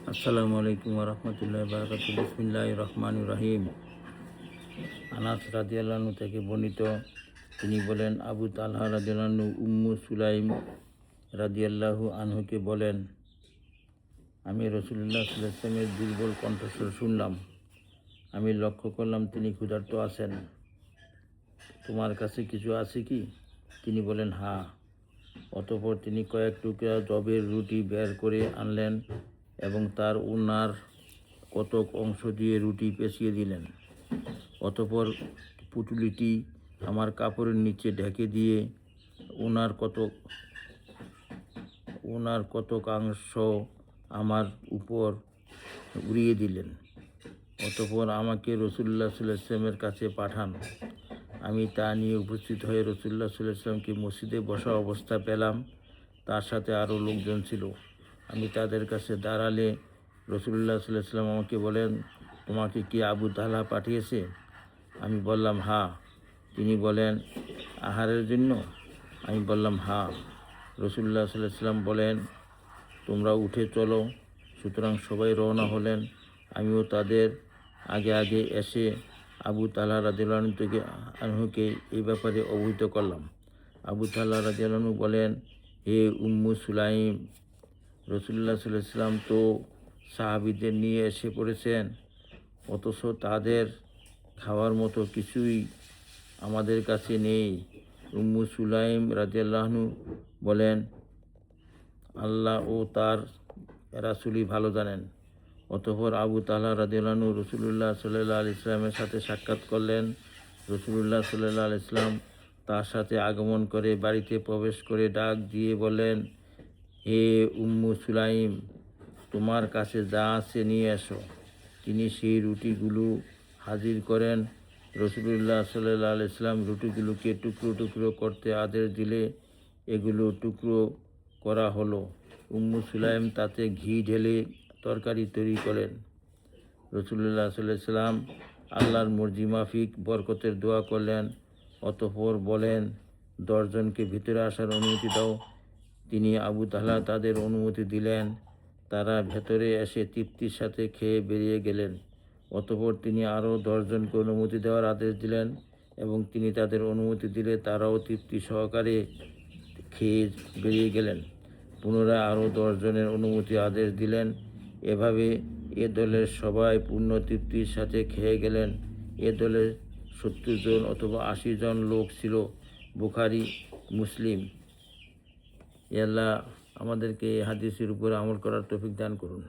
আসসালামু আলাইকুম রহমতুল্লাহ বারাকাতু। বিসমিল্লাহির রহমানির রহিম। আনাস রাদিয়াল্লাহু আনহু থেকে বর্ণিত, তিনি বলেন, আবু তালহা রাদিয়াল্লাহু আনহু উম্মু সুলাইম রাদিয়াল্লাহু আনহুকে বলেন, আমি রাসূলুল্লাহ সাল্লাল্লাহু আলাইহি ওয়াসাল্লামের দুর্বল কণ্ঠস্বর শুনলাম। আমি লক্ষ্য করলাম তিনি ক্ষুধার্ত আছেন। তোমার কাছে কিছু আছে কি? তিনি বলেন, হ্যাঁ। অতঃপর তিনি কয়েক টুকরা জবের রুটি বের করে আনলেন এবং তার ওনার কতক অংশ দিয়ে রুটি পেঁচিয়ে দিলেন। অতঃপর পুঁটুলিটি আমার কাপড়ের নিচে ঢেকে দিয়ে ওনার কতকাংশ আমার উপর উড়িয়ে দিলেন। অতঃপর আমাকে রাসূলুল্লাহ সাল্লাল্লাহু আলাইহি ওয়াসাল্লামের কাছে পাঠান। আমি তা নিয়ে উপস্থিত হয়ে রাসূলুল্লাহ সাল্লাল্লাহু আলাইহি ওয়াসাল্লামকে মসজিদে বসা অবস্থা পেলাম। তার সাথে আরও লোকজন ছিল। আমি তাদের কাছে দাঁড়ালে রাসূলুল্লাহ সাল্লাল্লাহু আলাইহি ওয়াসাল্লাম আমাকে বলেন, তোমাকে কি আবু তালহা পাঠিয়েছে? আমি বললাম, হ্যাঁ। তিনি বলেন, আহারের জন্য? আমি বললাম, হ্যাঁ। রাসূলুল্লাহ সাল্লাল্লাহু আলাইহি ওয়াসাল্লাম বলেন, তোমরা উঠে চলো। সুতরাং সবাই রওনা হলেন। আমিও তাদের আগে আগে এসে আবু তালহা রাদিয়াল্লাহু আনহুকে এই ব্যাপারে অবহিত করলাম। আবু তালহা রাদিয়াল্লাহু আনহু বলেন, হে উম্মু সুলাইম, রাসূলুল্লাহ সাল্লাল্লাহু আলাইহি ওয়াসাল্লাম তো সাহাবীদের নিয়ে এসে পড়েছেন, অথচ তাদের খাওয়ার মতো কিছুই আমাদের কাছে নেই। উম্মু সুলাইম রাদিয়াল্লাহু আনহু বলেন, আল্লাহ ও তার রাসূলই ভালো জানেন। অতঃপর আবু তালহা রাদিয়াল্লাহু আনহু রাসূলুল্লাহ সাল্লাল্লাহু আলাইহি ওয়াসাল্লামের সাথে সাক্ষাৎ করলেন। রাসূলুল্লাহ সাল্লাল্লাহু আলাইহি ওয়াসাল্লাম তার সাথে আগমন করে বাড়িতে প্রবেশ করে ডাক দিয়ে বলেন, হে উম্মু সুলাইম, তোমার কাছে যা আছে নিয়ে এসো। তিনি সেই রুটিগুলো হাজির করেন। রাসূলুল্লাহ সাল্লাল্লাহু আলাইহি ওয়াসাল্লাম রুটিগুলোকে টুকরো টুকরো করতে আদেশ দিলে এগুলো টুকরো করা হলো। উম্মু সুলাইম তাতে ঘি ঢেলে তরকারি তৈরি করেন। রাসূলুল্লাহ সাল্লাল্লাহু আলাইহি ওয়াসাল্লাম আল্লাহর মর্জি মাফিক বরকতের দোয়া করলেন। অতঃপর বলেন, 10 জনকে ভিতরে আসার অনুমতি দাও। তিনি আবু তালহা তাদের অনুমতি দিলেন। তারা ভেতরে এসে তৃপ্তির সাথে খেয়ে বেরিয়ে গেলেন। অতঃপর তিনি আরও 10 জনকে অনুমতি দেওয়ার আদেশ দিলেন এবং তিনি তাদের অনুমতি দিলে তারাও তৃপ্তি সহকারে খেয়ে বেরিয়ে গেলেন। পুনরায় আরও 10 জনের অনুমতি আদেশ দিলেন। এভাবে এ দলের সবাই পূর্ণ তৃপ্তির সাথে খেয়ে গেলেন। এ দলে 70 জন অথবা 80 জন লোক ছিল। বুখারী, মুসলিম। আল্লাহ আমাদেরকে হাদিসের উপরে আমল করার তৌফিক দান করুন।